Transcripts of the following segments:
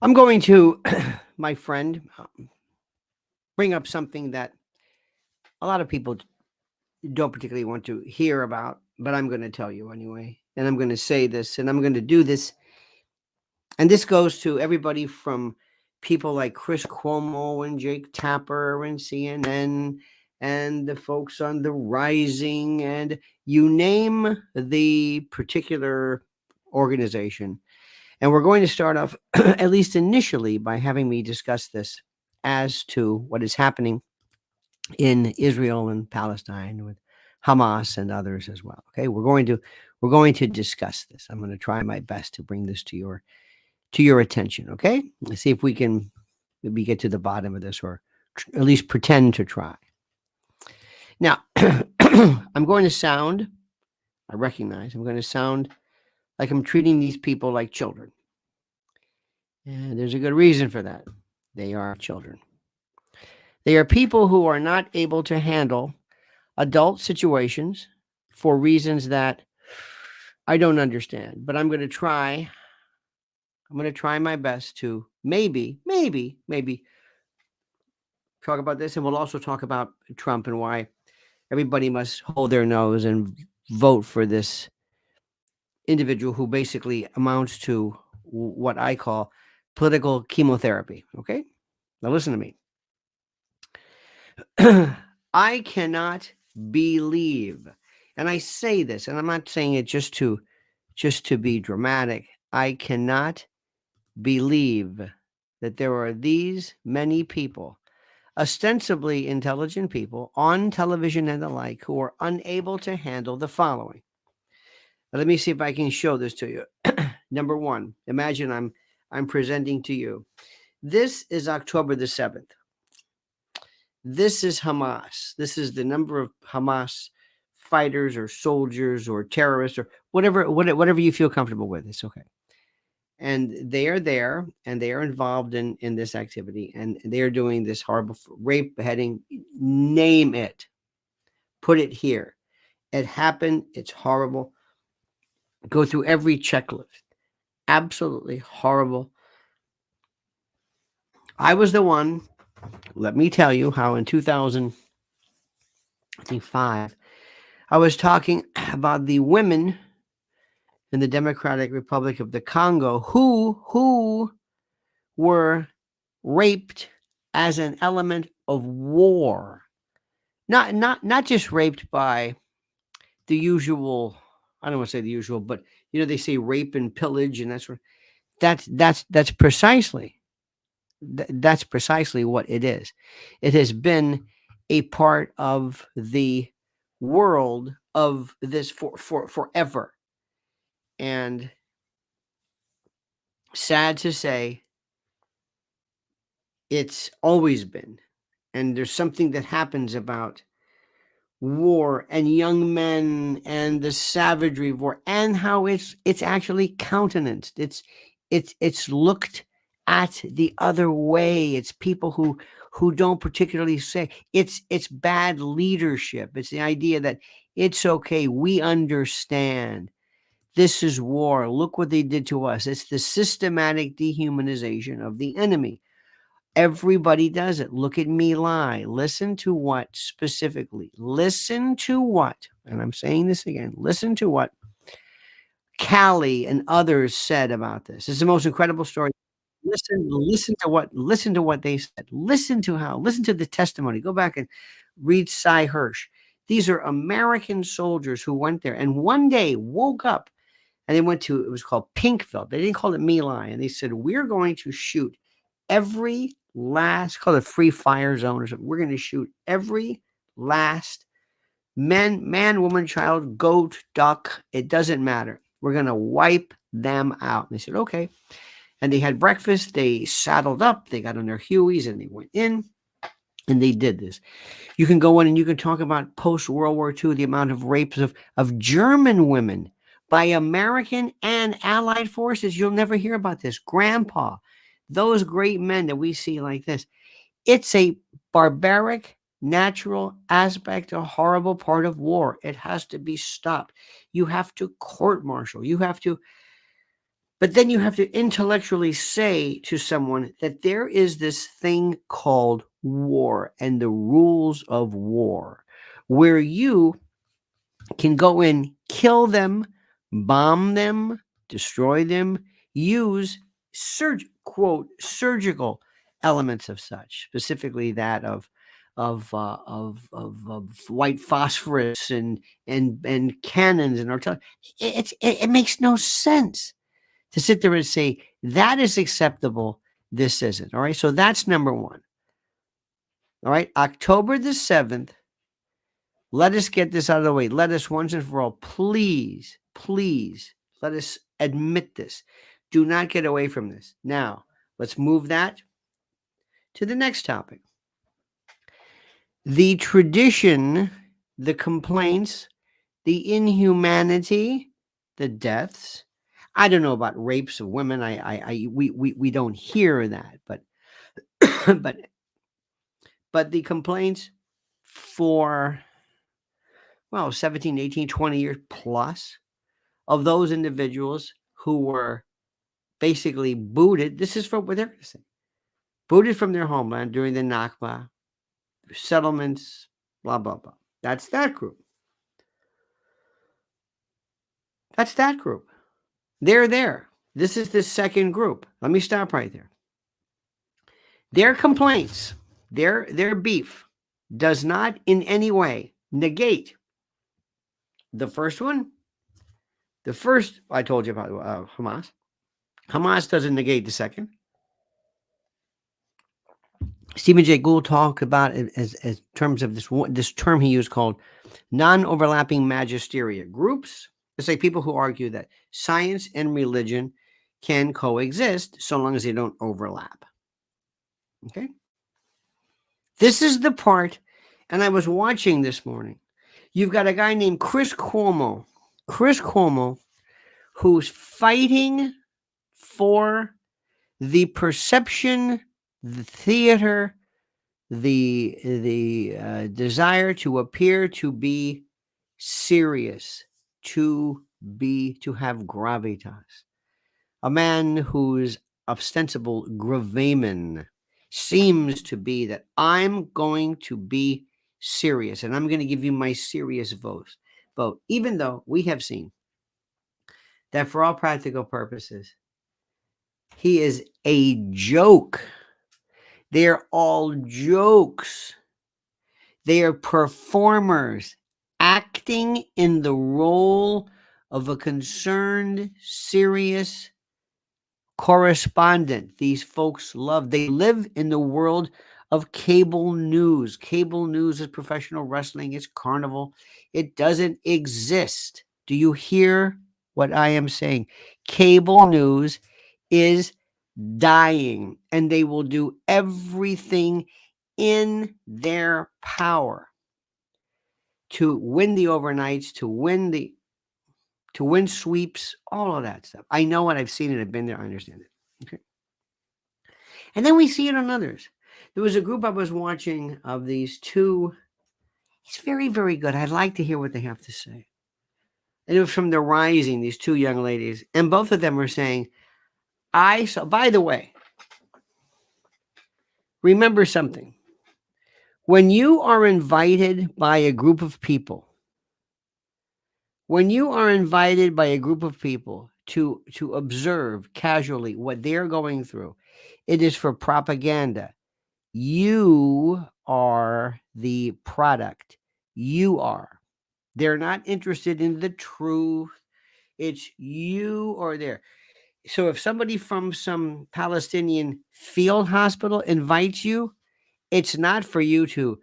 I'm going to, my friend, bring up something that a lot of people don't particularly want to hear about, but I'm going to tell you anyway. And I'm going to say this and I'm going to do this. And this goes to everybody from people like Chris Cuomo and Jake Tapper and CNN and the folks on The Rising, and you name the particular organization. And we're going to start off, at least initially, by having me discuss this as to what is happening in Israel and Palestine with Hamas and others as well. Okay, we're going to discuss this. I'm going to try my best to bring this to your attention. Okay, let's see if we can maybe get to the bottom of this, or at least pretend to try. Now, I'm going to sound. I recognize I'm going to sound like I'm treating these people like children. And there's a good reason for that. They are children. They are people who are not able to handle adult situations for reasons that I don't understand. But I'm going to try. I'm going to try my best to maybe talk about this. And we'll also talk about Trump and why everybody must hold their nose and vote for this individual who basically amounts to what I call political chemotherapy. Okay? Now listen to me. I cannot believe, and I say this, and I'm not saying it just to be dramatic. I cannot believe that there are these many people, ostensibly intelligent people, on television and the like, who are unable to handle the following. Now, let me see if I can show this to you. Number one, imagine I'm presenting to you. This is October the 7th. This is Hamas. This is the number of Hamas fighters or soldiers or terrorists or whatever you feel comfortable with. It's okay. And they are there and they are involved in this activity, and they are doing this horrible rape, beheading, name it. Put it here. It happened. It's horrible. Go through every checklist. Absolutely horrible. I was the one. Let me tell you how in 2005, I was talking about the women in the Democratic Republic of the Congo who were raped as an element of war. Not just raped by the usual, I don't want to say the usual, but they say rape and pillage, and that's precisely what it is. It has been a part of the world of this for forever. And sad to say, it's always been. And there's something that happens about war and young men and the savagery of war and how it's actually countenanced. It's looked at the other way. It's people who don't particularly say it's bad leadership. It's the idea that it's okay. We understand. This is war. Look what they did to us. It's the systematic dehumanization of the enemy. Everybody does it. Look at Me Lie. Listen to what specifically. Listen to what, and I'm saying this again, listen to what Callie and others said about this. It's the most incredible story. Listen to what they said. Listen to the testimony. Go back and read Cy Hirsch. These are American soldiers who went there and one day woke up and they went to, it was called Pinkville. They didn't call it My Lai. And they said, we're going to shoot every last, call it free fire zone or something. We're going to shoot every last man, woman, child, goat, duck. It doesn't matter. We're going to wipe them out. And they said, okay. And they had breakfast. They saddled up. They got on their Hueys and they went in and they did this. You can go in and you can talk about post-World War II, the amount of rapes of German women by American and Allied forces. You'll never hear about this. Grandpa, those great men that we see like this. It's a barbaric, natural aspect, a horrible part of war. It has to be stopped. You have to court-martial. You have to But then you have to intellectually say to someone that there is this thing called war and the rules of war, where you can go in, kill them, bomb them, destroy them, use quote surgical elements of such, specifically that of white phosphorus and cannons and artillery. It makes no sense to sit there and say that is acceptable. This isn't. All right. So that's number one. All right. October the 7th. Let us get this out of the way. Let us once and for all, please, please, let us admit this. Do not get away from this. Now, let's move that to the next topic. The tradition, the complaints, the inhumanity, the deaths. I don't know about rapes of women. We don't hear that, but but the complaints for 17, 18, 20 years plus of those individuals who were basically booted. This is what they're going to say. Booted from their homeland during the Nakba, settlements, blah, blah, blah. That's that group. That's that group. They're there. This is the second group. Let me stop right there. Their complaints, their beef does not in any way negate the first one. The first I told you about Hamas. Hamas doesn't negate the second. Stephen Jay Gould talked about it as terms of this term he used called non-overlapping magisteria groups. It's like people who argue that science and religion can coexist so long as they don't overlap. Okay? This is the part, and I was watching this morning. You've got a guy named Chris Cuomo, who's fighting for the perception, the theater, the desire to appear to be serious, to have gravitas. A man whose ostensible gravamen seems to be that I'm going to be serious and I'm going to give you my serious vote, even though we have seen that for all practical purposes, he is a joke. They're all jokes. They are performers acting in the role of a concerned, serious correspondent. These folks they live in the world of cable news. Cable news is professional wrestling. It's carnival. It doesn't exist. Do you hear what I am saying? Cable news is dying, and they will do everything in their power to win the overnights, to win sweeps, all of that stuff. I know it. I've seen it. I've been there. I understand it. Okay. And then we see it on others. There was a group I was watching of these two. It's very, very good. I'd like to hear what they have to say. And it was from the Rising, these two young ladies. And both of them were saying, by the way, remember something. When you are invited by a group of people, to observe casually what they're going through, it is for propaganda. You are the product. You are. They're not interested in the truth. It's you or there. So if somebody from some Palestinian field hospital invites you, it's not for you to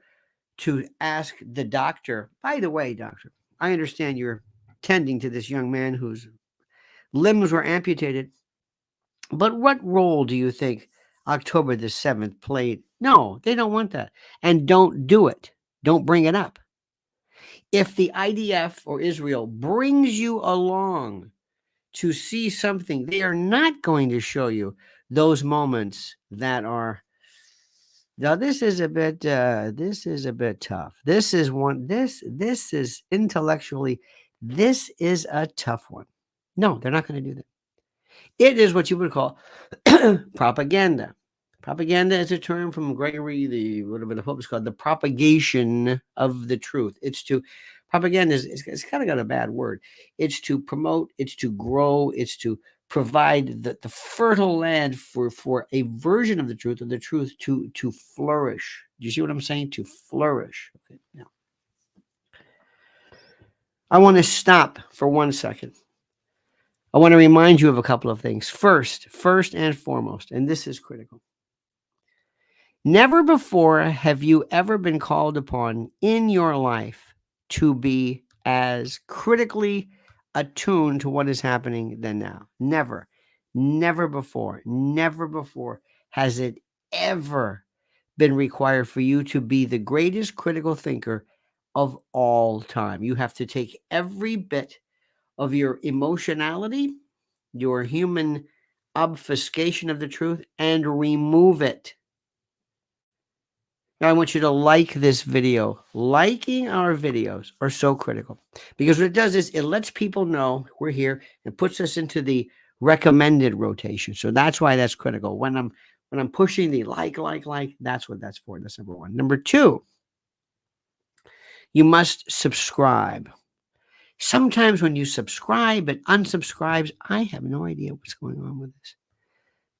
ask the doctor, by the way, doctor, I understand you're tending to this young man whose limbs were amputated, but what role do you think October the 7th played? No, they don't want that. And don't do it. Don't bring it up. If the IDF or Israel brings you along to see something, they are not going to show you those moments that are. Now this is a bit tough. This is intellectually, this is a tough one. No, they're not going to do that. It is what you would call propaganda. Propaganda is a term from Gregory, whatever the Pope is called, the propagation of the truth. Propaganda it's kind of got a bad word. It's to promote, it's to grow, it's to provide the fertile land for a version of the truth to flourish. Do you see what I'm saying? To flourish. Okay. Now, I want to stop for 1 second. I want to remind you of a couple of things. First and foremost, and this is critical. Never before have you ever been called upon in your life to be as critically attuned to what is happening than now. Never. Never before has it ever been required for you to be the greatest critical thinker of all time. You have to take every bit of your emotionality, your human obfuscation of the truth, and remove it. Now, I want you to like this video. Liking our videos are so critical because what it does is it lets people know we're here and puts us into the recommended rotation. So that's why that's critical. When I'm pushing the like, that's what that's for. That's number one. Number two, you must subscribe. Sometimes when you subscribe, it unsubscribes. I have no idea what's going on with this.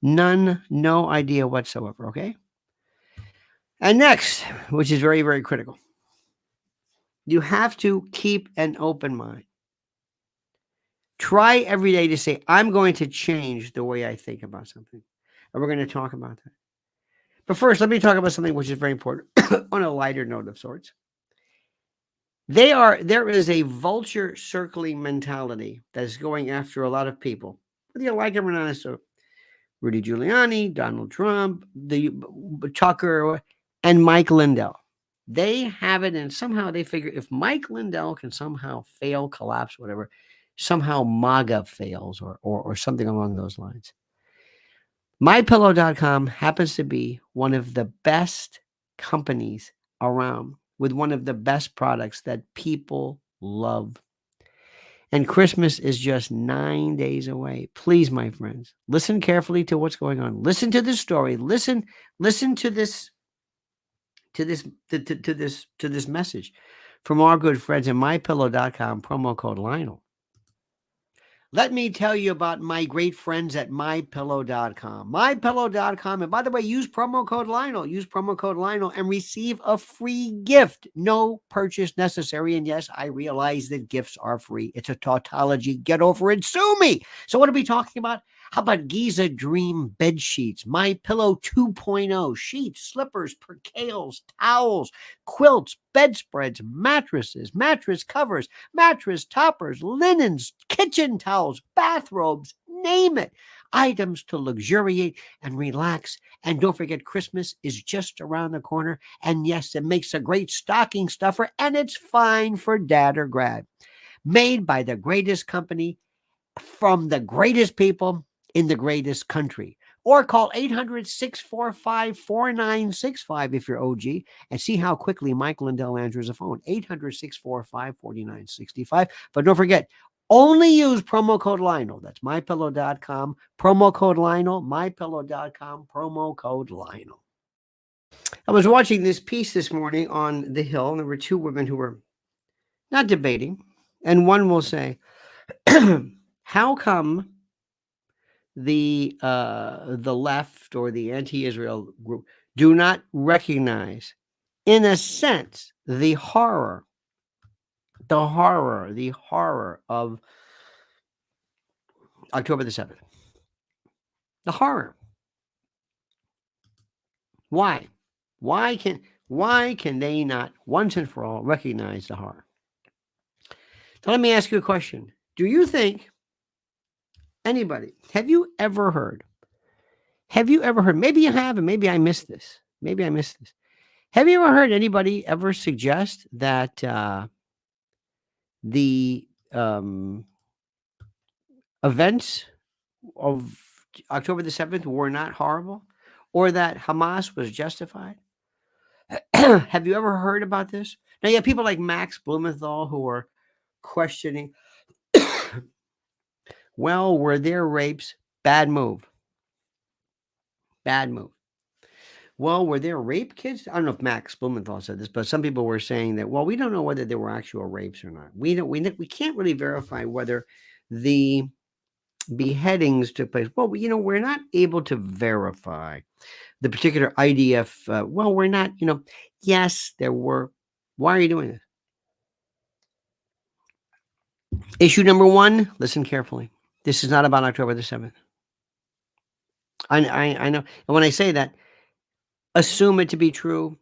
No idea whatsoever, okay? And next, which is very, very critical, you have to keep an open mind. Try every day to say, I'm going to change the way I think about something. And we're going to talk about that. But first, let me talk about something which is very important on a lighter note of sorts. There is a vulture circling mentality that is going after a lot of people, whether you like them or not. So Rudy Giuliani, Donald Trump, the Tucker, and Mike Lindell. They have it, and somehow they figure if Mike Lindell can somehow fail, collapse, whatever, somehow MAGA fails or something along those lines. MyPillow.com happens to be one of the best companies around with one of the best products that people love. And Christmas is just 9 days away. Please, my friends, listen carefully to what's going on. Listen to this story. Listen to this message from our good friends at mypillow.com, promo code Lionel. Let me tell you about my great friends at mypillow.com. Mypillow.com. And by the way, use promo code Lionel. Use promo code Lionel and receive a free gift. No purchase necessary. And yes, I realize that gifts are free. It's a tautology. Get over it. Sue me. So what are we talking about? How about Giza Dream bed sheets, My Pillow 2.0, sheets, slippers, percales, towels, quilts, bedspreads, mattresses, mattress covers, mattress toppers, linens, kitchen towels, bathrobes, name it. Items to luxuriate and relax. And don't forget, Christmas is just around the corner. And yes, it makes a great stocking stuffer, and it's fine for dad or grad. Made by the greatest company from the greatest people in the greatest country. Or call 800-645-4965 if you're OG and see how quickly Mike Lindell answers the phone. 800-645-4965. But don't forget, only use promo code Lionel. That's mypillow.com. Promo code Lionel. Mypillow.com. Promo code Lionel. I was watching this piece this morning on The Hill, and there were two women who were not debating. And one will say, how come the left or the anti-Israel group do not recognize, in a sense, the horror of October the 7th? The horror. Why? Why can they not once and for all recognize the horror? So let me ask you a question. Do you think anybody, have you ever heard, maybe you have and maybe I missed this. Have you ever heard anybody ever suggest that the events of October the 7th were not horrible or that Hamas was justified? Have you ever heard about this? Now, you have people like Max Blumenthal who are questioning, well, were there rapes? Bad move. Bad move. Well, were there rape kits? I don't know if Max Blumenthal said this, but some people were saying that, well, we don't know whether there were actual rapes or not. We can't really verify whether the beheadings took place. Well, we're not able to verify the particular IDF. Well, we're not, yes, there were. Why are you doing this? Issue number one, listen carefully. This is not about October the 7th. I know. And when I say that, assume it to be true,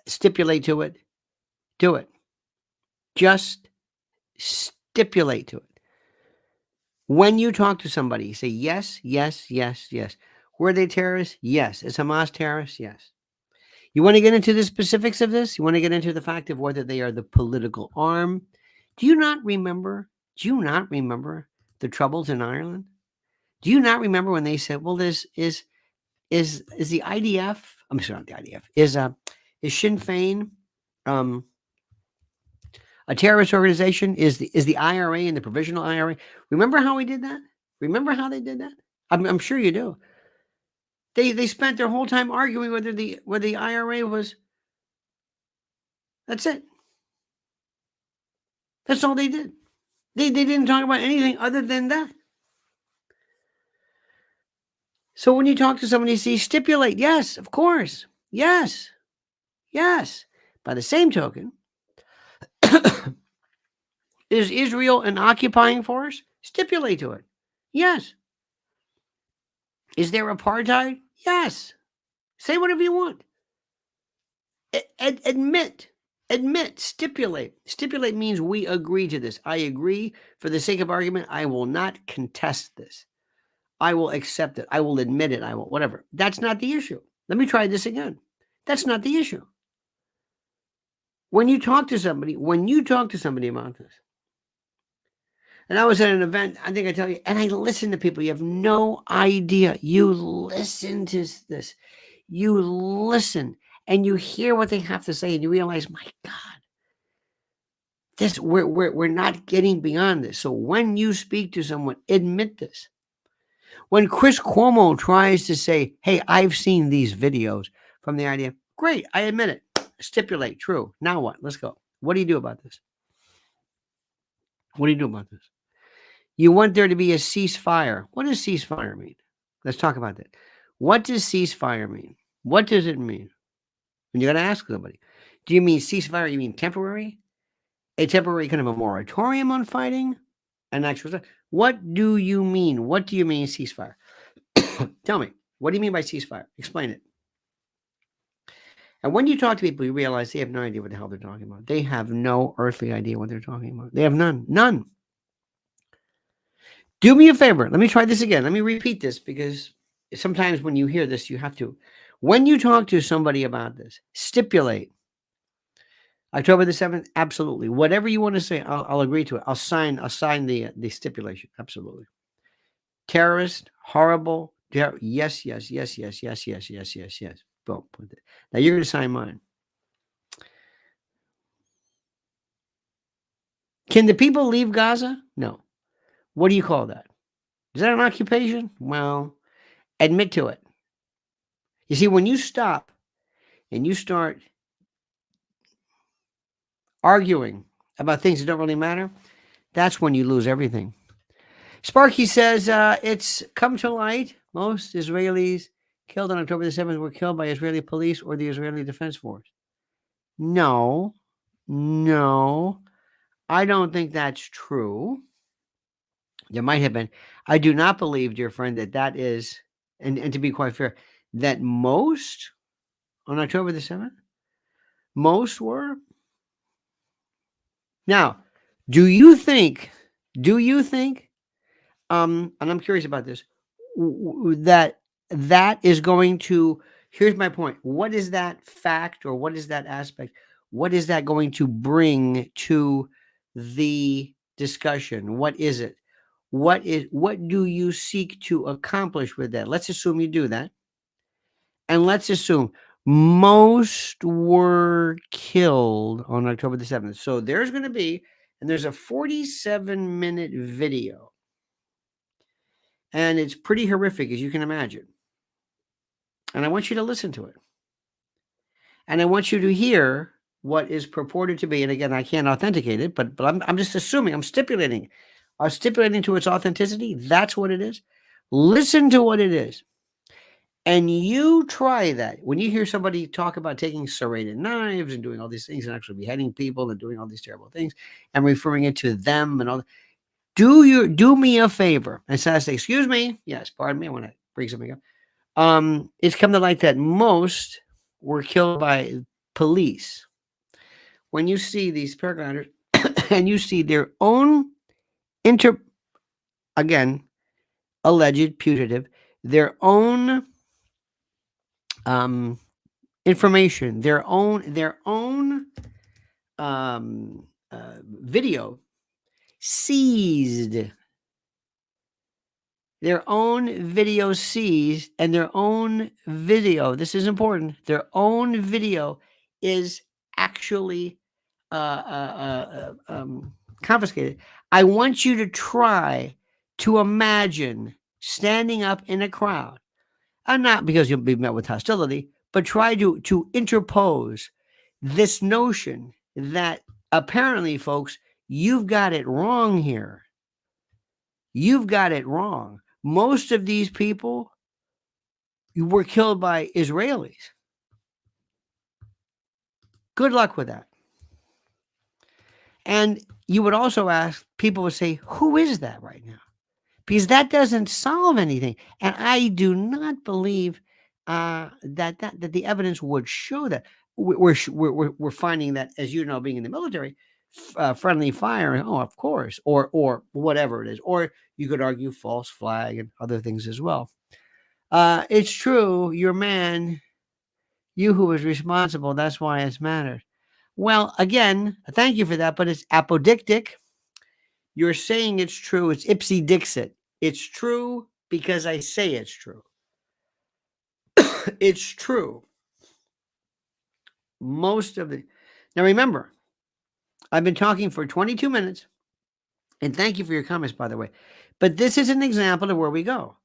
stipulate to it, do it. Just stipulate to it. When you talk to somebody, say yes, yes, yes, yes. Were they terrorists? Yes. Is Hamas terrorists? Yes. You want to get into the specifics of this? You want to get into the fact of whether they are the political arm? Do you not remember? Do you not remember the troubles in Ireland? Do you not remember when they said, "Well, this is the IDF? I'm sorry, not the IDF. Is Sinn Féin a terrorist organization? Is the IRA and the provisional IRA? Remember how we did that? Remember how they did that? I'm sure you do. They spent their whole time arguing whether the IRA was. That's it. That's all they did. They didn't talk about anything other than that. So when you talk to somebody, you see stipulate. Yes, of course. Yes. Yes. By the same token, is Israel an occupying force? Stipulate to it. Yes. Is there apartheid? Yes. Say whatever you want. Admit, stipulate. Stipulate means we agree to this. I agree. For the sake of argument, I will not contest this. I will accept it. I will admit it. I will, whatever. That's not the issue. Let me try this again. That's not the issue. When you talk to somebody about this, and I was at an event, I think I tell you, and I listen to people. You have no idea. You listen to this. You listen and you hear what they have to say, and you realize, my God, this we're not getting beyond this. So when you speak to someone, admit this. When Chris Cuomo tries to say, "Hey, I've seen these videos from the idea," great, I admit it. Stipulate, true. Now what? Let's go. What do you do about this? What do you do about this? You want there to be a ceasefire. What does ceasefire mean? Let's talk about that. What does ceasefire mean? What does it mean? And you got to ask somebody. Do you mean ceasefire? You mean temporary? A temporary kind of a moratorium on fighting? An actual. What do you mean? What do you mean ceasefire? Tell me. What do you mean by ceasefire? Explain it. And when you talk to people, you realize they have no idea what the hell they're talking about. They have no earthly idea what they're talking about. They have none. None. Do me a favor. Let me try this again. Let me repeat this because sometimes when you hear this, you have to. When you talk to somebody about this, stipulate. October the 7th, absolutely. Whatever you want to say, I'll agree to it. I'll sign the stipulation. Absolutely. Terrorist, horrible. Yes, yes, yes, yes, yes, yes, yes, yes, yes. Boom. Now you're going to sign mine. Can the people leave Gaza? No. What do you call that? Is that an occupation? Well, admit to it. You see, when you stop and you start arguing about things that don't really matter, that's when you lose everything. Sparky says, it's come to light. Most Israelis killed on October the 7th were killed by Israeli police or the Israeli Defense Force. No, I don't think that's true. There might have been. I do not believe, dear friend, that is, and to be quite fair, that most on October the 7th, most were. Now, do you think, and I'm curious about this, that is going to, here's my point. What is that fact or what is that aspect? What is that going to bring to the discussion? What is it? What do you seek to accomplish with that? Let's assume you do that. And let's assume most were killed on October the 7th. So there's going to be, and there's a 47-minute video. And it's pretty horrific, as you can imagine. And I want you to listen to it. And I want you to hear what is purported to be, and again, I can't authenticate it, but I'm just assuming, I'm stipulating to its authenticity. That's what it is. Listen to what it is. And you try that. When you hear somebody talk about taking serrated knives and doing all these things and actually beheading people and doing all these terrible things and referring it to them and all that, do me a favor. And so I say, excuse me. Yes, pardon me. I want to bring something up. It's come to light that most were killed by police. When you see these paragliders and you see their own again, alleged putative, their own information, their own video seized, their own video seized, and their own video, this is important, their own video is actually confiscated. I want you to try to imagine standing up in a crowd, and not because you'll be met with hostility, but try to interpose this notion that apparently, folks, you've got it wrong here. You've got it wrong. Most of these people were killed by Israelis. Good luck with that. And you would also ask, people would say, who is that right now? Because that doesn't solve anything. And I do not believe that the evidence would show that. We're finding that, as you know, being in the military, friendly fire, oh, of course, or whatever it is. Or you could argue false flag and other things as well. It's true, your man, you who was responsible, that's why it's mattered. Well, again, thank you for that, but it's apodictic. You're saying it's true. It's ipsy dixit. It's true because I say it's true. It's true. Most of it. Now, remember, I've been talking for 22 minutes, and thank you for your comments, by the way. But this is an example of where we go.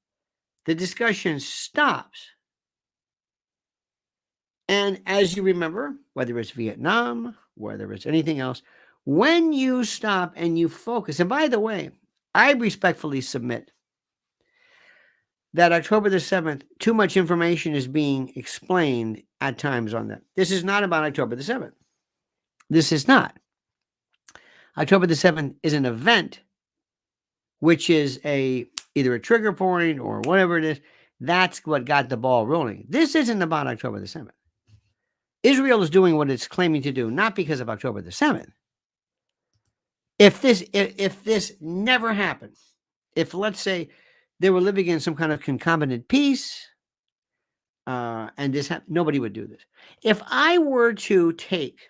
The discussion stops. And as you remember, whether it's Vietnam, whether it's anything else, when you stop and you focus, and by the way, I respectfully submit that October the 7th, too much information is being explained at times on that. This is not about October the 7th. This is not. October the 7th is an event, which is either a trigger point or whatever it is. That's what got the ball rolling. This isn't about October the 7th. Israel is doing what it's claiming to do, not because of October the 7th. If this never happened, if, let's say, they were living in some kind of concomitant peace, and this nobody would do this. If I were to take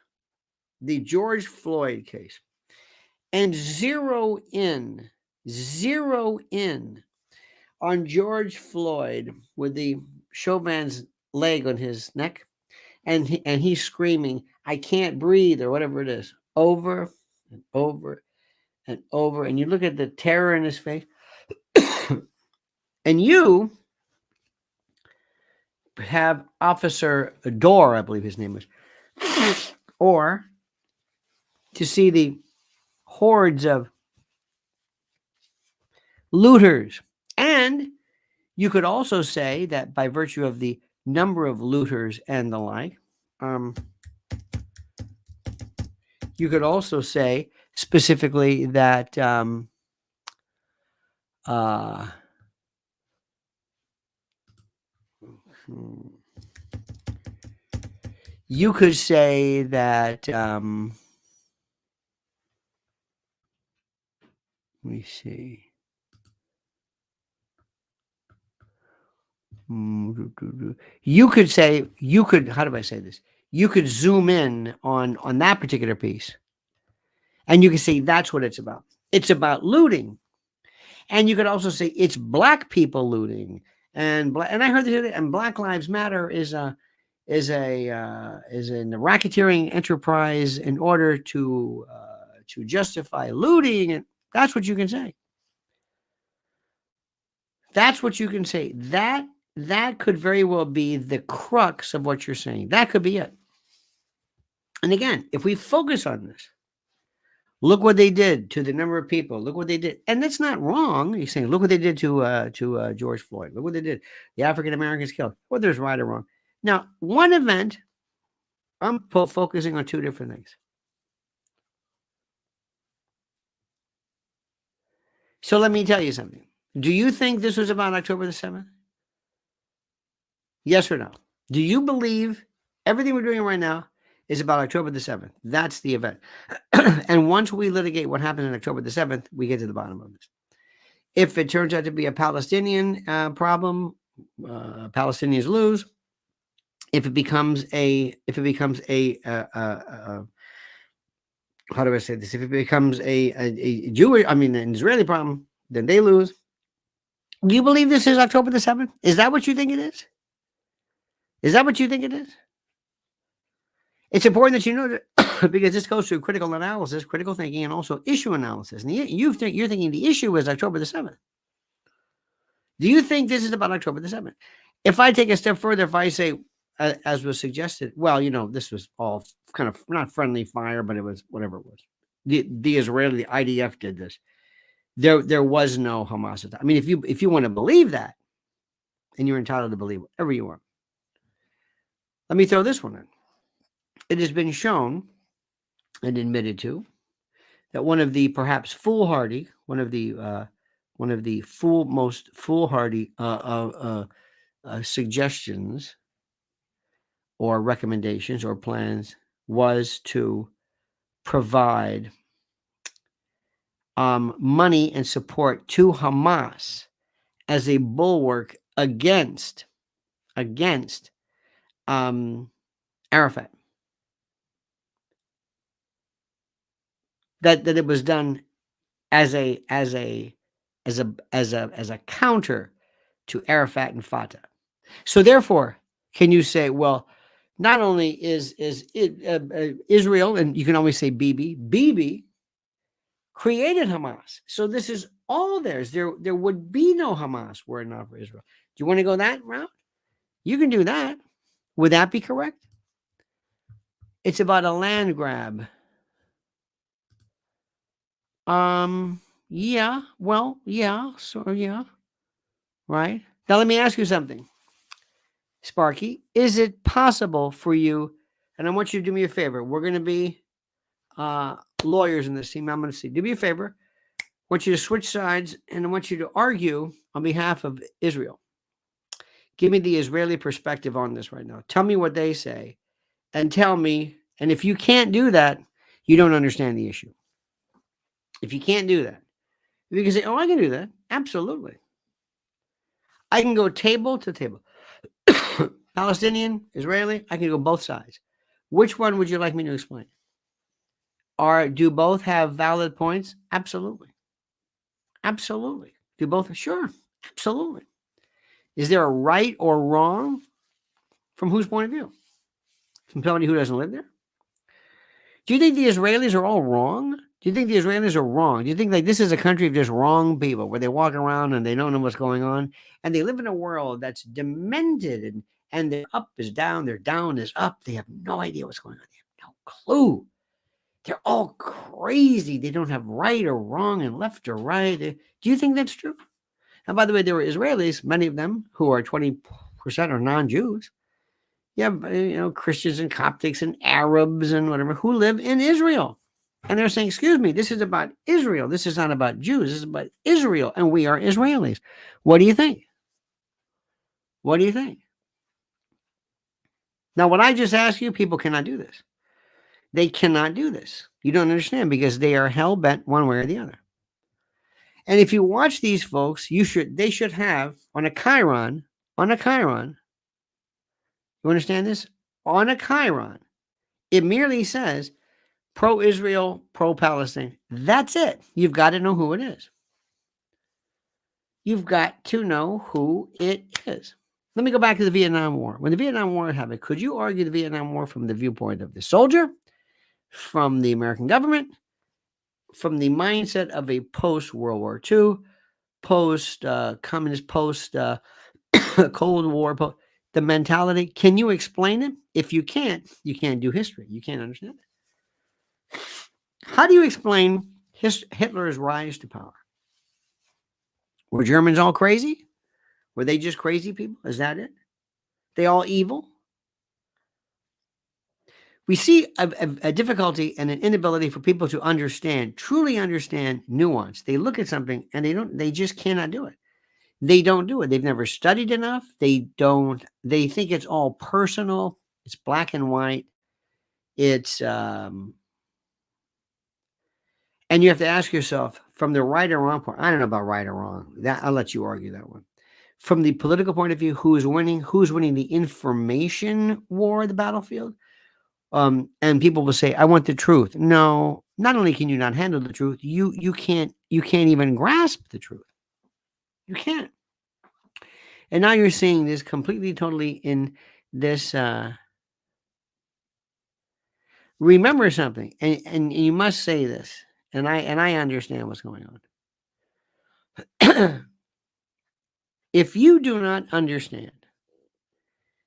the George Floyd case and zero in on George Floyd with the showman's leg on his neck, and he's screaming, "I can't breathe," or whatever it is, over and over and over, and you look at the terror in his face, and you have Officer Dorr, I believe his name was, or to see the hordes of looters. And you could also say that by virtue of the number of looters and the like, you could also say specifically that you could say that let me see. You could say, how do I say this? You could zoom in on that particular piece, and you can say that's what it's about. It's about looting. And you could also say it's black people looting, and I heard this, and Black Lives Matter is a racketeering enterprise in order to justify looting, and that's what you can say. That's what you can say. That could very well be the crux of what you're saying. That could be it. And again, if we focus on this, look what they did to the number of people. Look what they did, and that's not wrong. You're saying, look what they did to George Floyd. Look what they did. The African Americans killed. Whether it's right or wrong. Now, one event, I'm focusing on two different things. So let me tell you something. Do you think this was about October the 7th? Yes or no? Do you believe everything we're doing right now is about October the 7th? That's the event. And once we litigate what happened on October the 7th, we get to the bottom of this. If it turns out to be a Palestinian problem, Palestinians lose. If it becomes a how do I say this? If it becomes a Jewish, an Israeli problem, then they lose. Do you believe this is October the 7th? Is that what you think it is? Is that what you think it is? It's important that you know that because this goes through critical analysis, critical thinking, and also issue analysis. And you're thinking the issue is October the 7th. Do you think this is about October the 7th? If I take a step further, if I say, as was suggested, well, this was all kind of not friendly fire, but it was whatever it was. The Israeli, the IDF did this. There was no Hamas attack. If you want to believe that, and you're entitled to believe whatever you want. Let me throw this one in. It has been shown and admitted to that one of the perhaps foolhardy, most foolhardy suggestions or recommendations or plans was to provide money and support to Hamas as a bulwark against Arafat. That it was done as a counter to Arafat and Fatah. So therefore, can you say, well, not only is Israel, and you can always say Bibi created Hamas. So this is all theirs. There would be no Hamas were it not for Israel. Do you want to go that route? You can do that. Would that be correct? It's about a land grab. Yeah. Well, yeah. So yeah. Right. Now let me ask you something, Sparky. Is it possible for you? And I want you to do me a favor. We're going to be lawyers in this team. I'm going to see. Do me a favor. I want you to switch sides, and I want you to argue on behalf of Israel. Give me the Israeli perspective on this right now. Tell me what they say, and tell me. And if you can't do that, you don't understand the issue. If you can't do that, you can say, "Oh, I can do that. Absolutely. I can go table to table." Palestinian, Israeli, I can go both sides. Which one would you like me to explain? Do both have valid points? Absolutely. Absolutely. Do both? Sure. Absolutely. Is there a right or wrong? From whose point of view? From somebody who doesn't live there? Do you think the Israelis are all wrong? Do you think the Israelis are wrong? Do you think this is a country of just wrong people where they walk around and they don't know what's going on? And they live in a world that's demented and their up is down, their down is up. They have no idea what's going on. They have no clue. They're all crazy. They don't have right or wrong and left or right. Do you think that's true? And by the way, there were Israelis, many of them who are 20% are non-Jews. You have, Christians and Coptics and Arabs and whatever who live in Israel. And they're saying, excuse me, this is about Israel. This is not about Jews. This is about Israel. And we are Israelis. What do you think? What do you think? Now, what I just asked you, people cannot do this. They cannot do this. You don't understand because they are hell-bent one way or the other. And if you watch these folks, they should have on a chyron, you understand this? On a chyron, it merely says pro-Israel, pro-Palestine. That's it. You've got to know who it is. You've got to know who it is. Let me go back to the Vietnam War. When the Vietnam War happened, could you argue the Vietnam War from the viewpoint of the soldier, from the American government, from the mindset of a post-World War II, communist, post Cold War, the mentality. Can you explain it? If you can't do history. You can't understand it. How do you explain Hitler's rise to power? Were Germans all crazy? Were they just crazy people? Is that it? They all evil? We see a difficulty and an inability for people to understand, truly understand nuance. They look at something and they just cannot do it. They don't do it. They've never studied enough. They think it's all personal. It's black and white. It's, and you have to ask yourself from the right or wrong point. I don't know about right or wrong. That I'll let you argue that one. From the political point of view, who's winning? Who's winning the information war, the battlefield? And people will say, "I want the truth." No, not only can you not handle the truth, you can't even grasp the truth. You can't. And now you're seeing this completely, totally in this. Remember something, and you must say this, and I understand what's going on. If you do not understand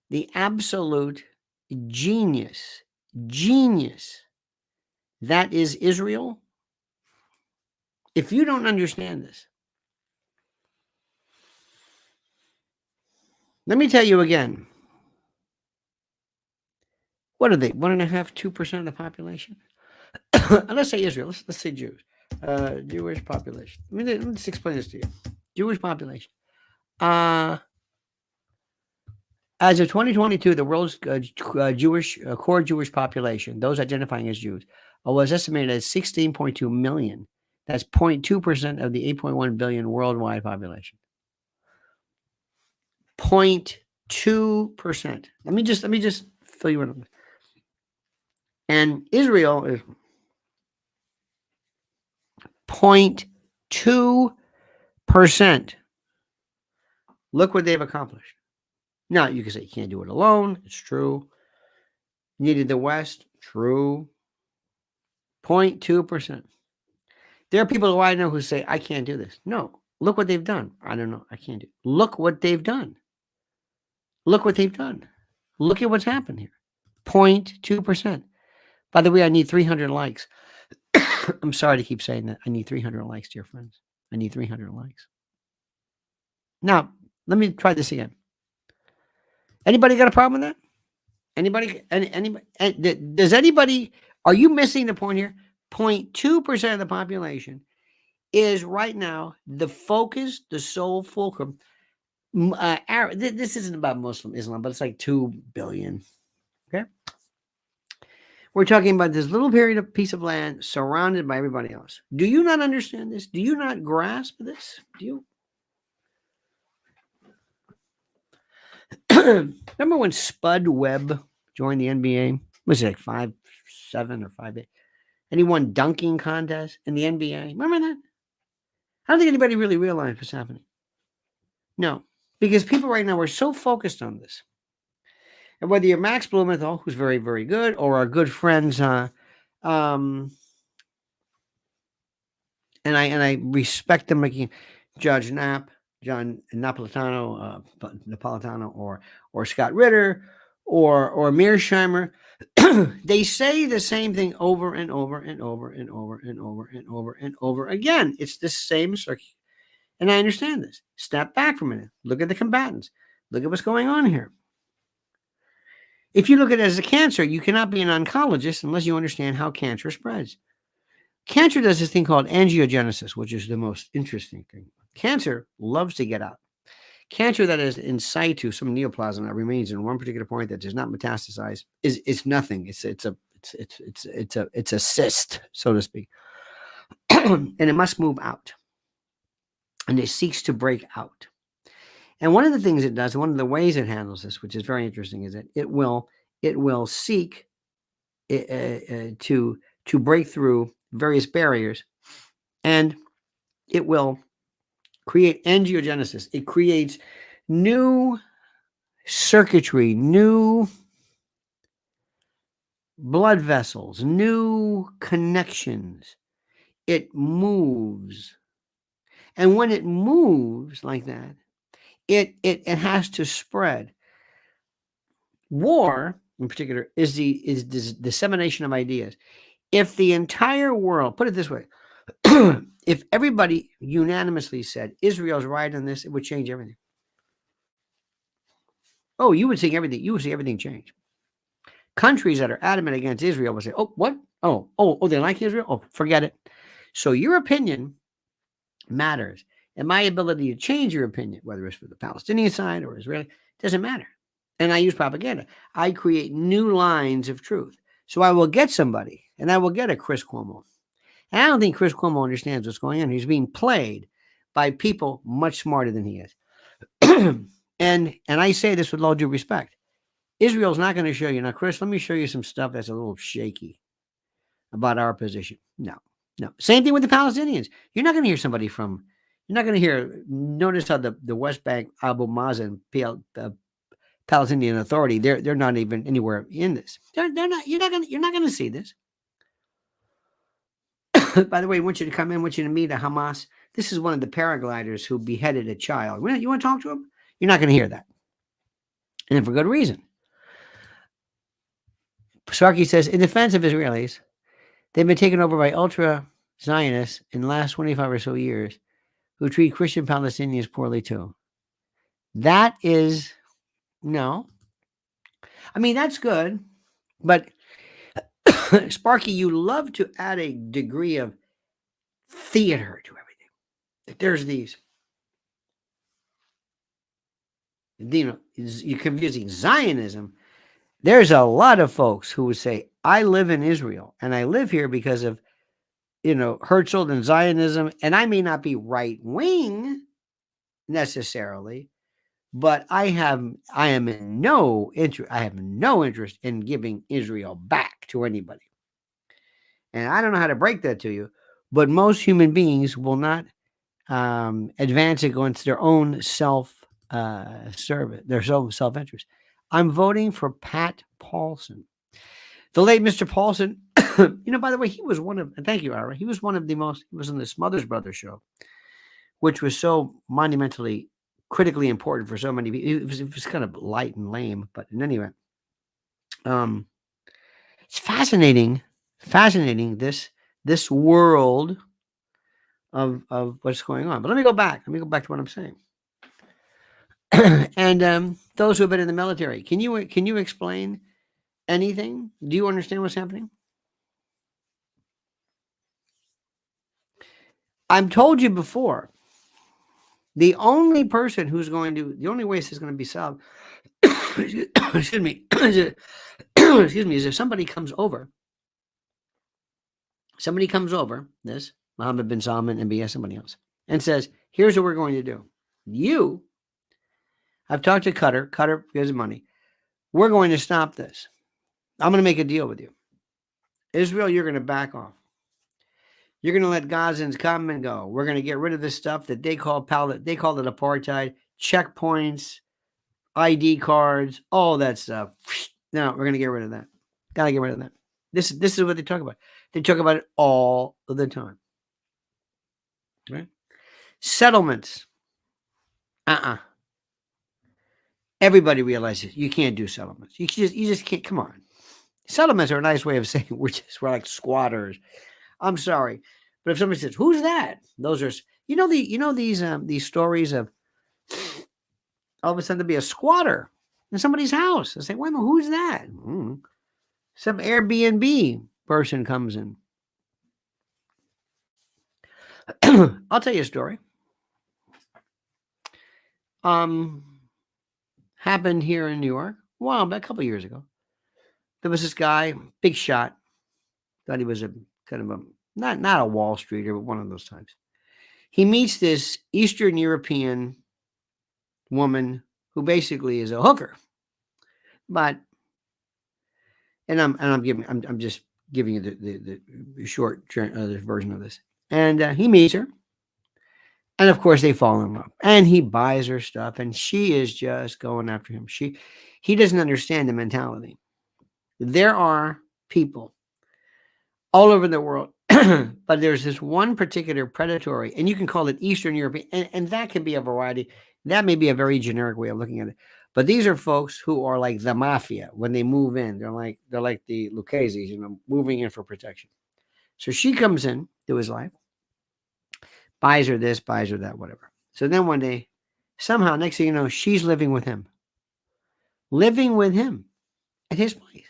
the absolute genius that is Israel, if you don't understand this, let me tell you again. What are they? 1.5%, 2% of the population? Let's say Israel. Let's say Jews. Jewish population. Let me just explain this to you. Jewish population. As of 2022, the world's Jewish core Jewish population, those identifying as Jews, was estimated at 16.2 million. That's 0.2% of the 8.1 billion worldwide population. 0.2%. Let me just fill you in. And Israel is 0.2%. Look what they've accomplished. Now, you can say you can't do it alone. It's true. Needed the West. True. 0.2%. There are people who I know who say, I can't do this. No. Look what they've done. I don't know. I can't do it. Look what they've done. Look what they've done. Look at what's happened here. 0.2%. By the way, I need 300 likes. I'm sorry to keep saying that. I need 300 likes, dear friends. I need 300 likes. Now, let me try this again. Anybody got a problem with that? Anybody? Does anybody? Are you missing the point here? 0.2% of the population is right now the focus, the sole fulcrum. This isn't about Muslim Islam, but it's like 2 billion. Okay, we're talking about this little piece of land surrounded by everybody else. Do you not understand this? Do you not grasp this? Do you? Remember when Spud Webb joined the NBA? Was it like 5'7" or 5'8"? And he won dunking contest in the NBA. Remember that? I don't think anybody really realized what's happening. No, because people right now are so focused on this. And whether you're Max Blumenthal, who's very, very good, or our good friends, and I respect them, like Judge John Napolitano, or Scott Ritter, or Mearsheimer, they say the same thing over and over and over and over and over and over and over again. It's the same circuit. And I understand this. Step back for a minute. Look at the combatants. Look at what's going on here. If you look at it as a cancer, you cannot be an oncologist unless you understand how cancer spreads. Cancer does this thing called angiogenesis, which is the most interesting thing. Cancer loves to get out. Cancer that is in situ, some neoplasm that remains in one particular point that does not metastasize, is nothing. It's a cyst, so to speak, and it must move out, and it seeks to break out. And one of the things it does, one of the ways it handles this, which is very interesting, is that it will seek to break through various barriers, and it will create angiogenesis. It creates new circuitry, new blood vessels, new connections. It moves. And when it moves like that, it has to spread. War, in particular, is the dissemination of ideas. If the entire world, put it this way, if everybody unanimously said Israel's right on this, it would change everything. Oh, you would see everything. You would see everything change. Countries that are adamant against Israel would say, "Oh, what? Oh, they like Israel? Oh, forget it." So your opinion matters, and my ability to change your opinion, whether it's for the Palestinian side or Israeli, doesn't matter. And I use propaganda. I create new lines of truth. So I will get somebody, and I will get a Chris Cuomo. And I don't think Chris Cuomo understands what's going on. He's being played by people much smarter than he is. and I say this with all due respect. Israel's not going to show you. Now, Chris, let me show you some stuff that's a little shaky about our position. No, no. Same thing with the Palestinians. You're not going to hear somebody from, you're not going to hear, notice how the West Bank, Abu Mazen, Palestinian Authority, they're not even anywhere in this. They're not, you're not going to see this. By the way, I want you to come in, I want you to meet a Hamas. This is one of the paragliders who beheaded a child. You want to talk to him? You're not going to hear that. And for good reason. Sarki says, in defense of Israelis, they've been taken over by ultra-Zionists in the last 25 or so years who treat Christian Palestinians poorly too. That is, no. I mean, that's good. But, Sparky, you love to add a degree of theater to everything. There's these, you're confusing Zionism. There's a lot of folks who would say, I live in Israel, and I live here because of, Herzl and Zionism, and I may not be right-wing necessarily, but I have no interest in giving Israel back to anybody. And I don't know how to break that to you, but most human beings will not advance against their own self-service, their own self-interest. I'm voting for Pat Paulson. The late Mr. Paulson, by the way, he was one of, thank you, Ira, he was one of the most, he was on the Smothers Brothers show, which was so monumentally, critically important for so many people. It was kind of light and lame, but in any event, it's fascinating, this world of what's going on. But let me go back to what I'm saying. And those who have been in the military, can you explain anything? Do you understand what's happening? I've told you before, the only way this is going to be solved, excuse me, is if somebody comes over, this, Mohammed bin Salman, MBS, somebody else, and says, here's what we're going to do. I've talked to Qatar gives money. We're going to stop this. I'm going to make a deal with you. Israel, you're going to back off. You're going to let Gazans come and go. We're going to get rid of this stuff that they call it apartheid, checkpoints, ID cards, all that stuff. No, we're going to get rid of that. Got to get rid of that. This is what they talk about. They talk about it all the time. Right? Settlements. Everybody realizes you can't do settlements. You just can't. Come on. Settlements are a nice way of saying we're like squatters. I'm sorry, but if somebody says, "Who's that?" Those are these stories of all of a sudden to be a squatter in somebody's house. I say, "Wait a minute, who's that?" Some Airbnb person comes in. I'll tell you a story. Happened here in New York. Well, a couple years ago. There was this guy, big shot. Thought he was a kind of a not a Wall Streeter, but one of those types. He meets this Eastern European woman who basically is a hooker. But I'm just giving you the short version of this. And he meets her. And of course they fall in love. And he buys her stuff and she is just going after him. He doesn't understand the mentality. There are people all over the world But there's this one particular predatory, and you can call it Eastern European, and that can be a variety. That may be a very generic way of looking at it. But these are folks who are like the mafia when they move in. They're like the Lucchese's, moving in for protection. So she comes in to his life, buys her this, buys her that, whatever. So then one day, somehow, next thing you know, she's living with him at his place,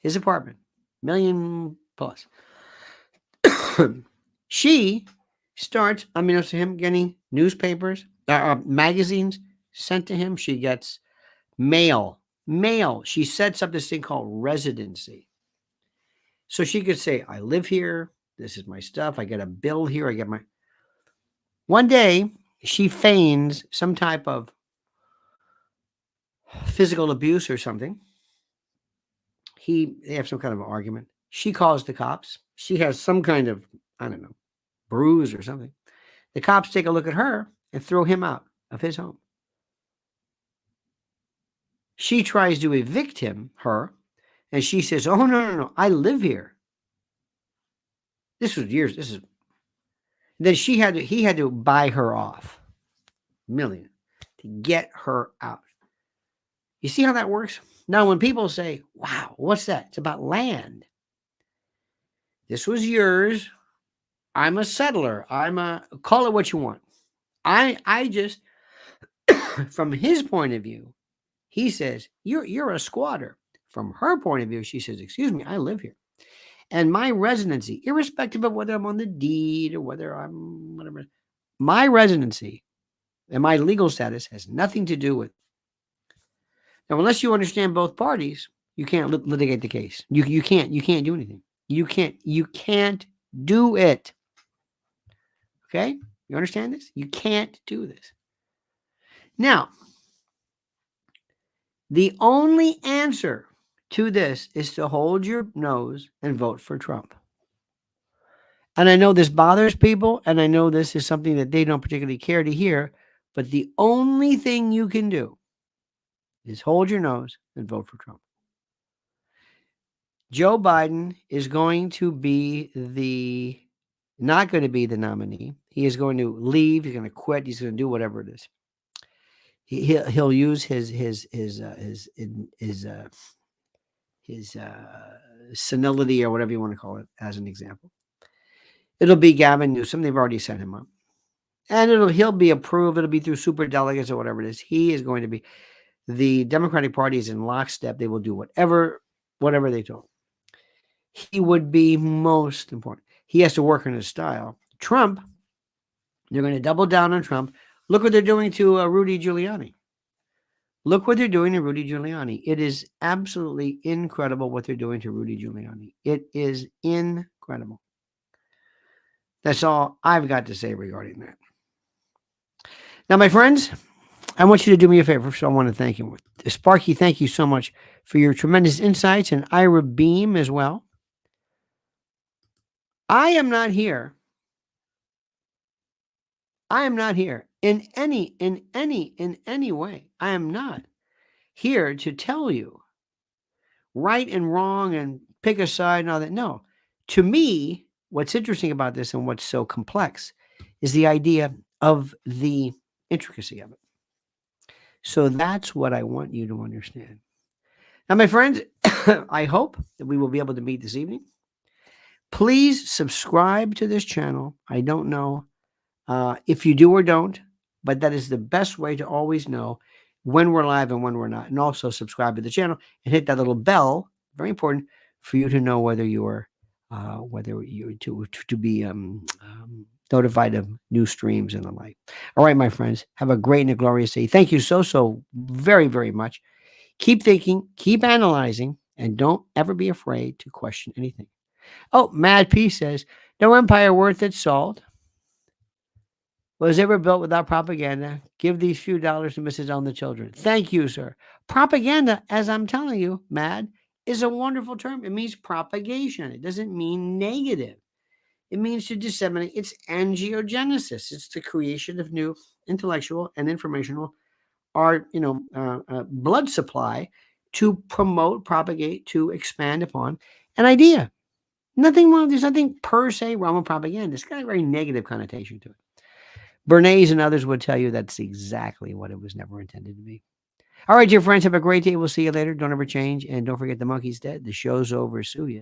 his apartment, million plus. She starts, unbeknownst to him, getting newspapers, magazines sent to him. She gets mail. She sets up this thing called residency. So she could say, I live here. This is my stuff. I get a bill here. I get my. One day, she feigns some type of physical abuse or something. They have some kind of argument. She calls the cops. She has some kind of, I don't know, bruise or something. The cops take a look at her and throw him out of his home. She tries to evict her, and she says, oh, no, I live here. This was years. Then he had to buy her off, million, to get her out. You see how that works? Now, when people say, wow, what's that? It's about land. This was yours. I'm a settler. Call it what you want. I just, from his point of view, he says, you're a squatter. From her point of view, she says, excuse me, I live here. And my residency, irrespective of whether I'm on the deed or whether I'm whatever, my residency and my legal status has nothing to do with. Now, unless you understand both parties, you can't litigate the case. You can't do anything. You can't do it. Okay? You understand this? You can't do this. Now, the only answer to this is to hold your nose and vote for Trump. And I know this bothers people, and I know this is something that they don't particularly care to hear, but the only thing you can do is hold your nose and vote for Trump. Joe Biden is going to be not going to be the nominee. He is going to leave. He's going to quit. He's going to do whatever it is. He'll use his senility or whatever you want to call it as an example. It'll be Gavin Newsom. They've already set him up, and he'll be approved. It'll be through super delegates or whatever it is. He is going to be. The Democratic Party is in lockstep. They will do whatever they told. He would be most important. He has to work on his style. Trump, they're going to double down on Trump. Look what they're doing to Rudy Giuliani. Look what they're doing to Rudy Giuliani. It is absolutely incredible what they're doing to Rudy Giuliani. It is incredible. That's all I've got to say regarding that. Now, my friends, I want you to do me a favor. So I want to thank you. Sparky, thank you so much for your tremendous insights, and Ira Beam as well. I am not here in any way. I am not here to tell you right and wrong and pick a side and all that. No. To me, what's interesting about this and what's so complex is the idea of the intricacy of it. So that's what I want you to understand. Now, my friends, I hope that we will be able to meet this evening. Please subscribe to this channel. I don't know if you do or don't, but that is the best way to always know when we're live and when we're not. And also subscribe to the channel and hit that little bell. Very important for you to know whether you're to be notified of new streams and the like. All right, my friends, have a great and a glorious day. Thank you so very, very much. Keep thinking, keep analyzing, and don't ever be afraid to question anything. Oh, Mad P says, no empire worth its salt was ever built without propaganda. Give these few dollars to Mrs. Own the Children. Thank you, sir. Propaganda, as I'm telling you, Mad, is a wonderful term. It means propagation. It doesn't mean negative. It means to disseminate. It's angiogenesis. It's the creation of new intellectual and informational blood supply to promote, propagate, to expand upon an idea. Nothing wrong. There's nothing per se wrong with propaganda. It's got a very negative connotation to it. Bernays and others would tell you that's exactly what it was never intended to be. All right, dear friends, have a great day. We'll see you later. Don't ever change. And don't forget the monkey's dead. The show's over. Sue ya.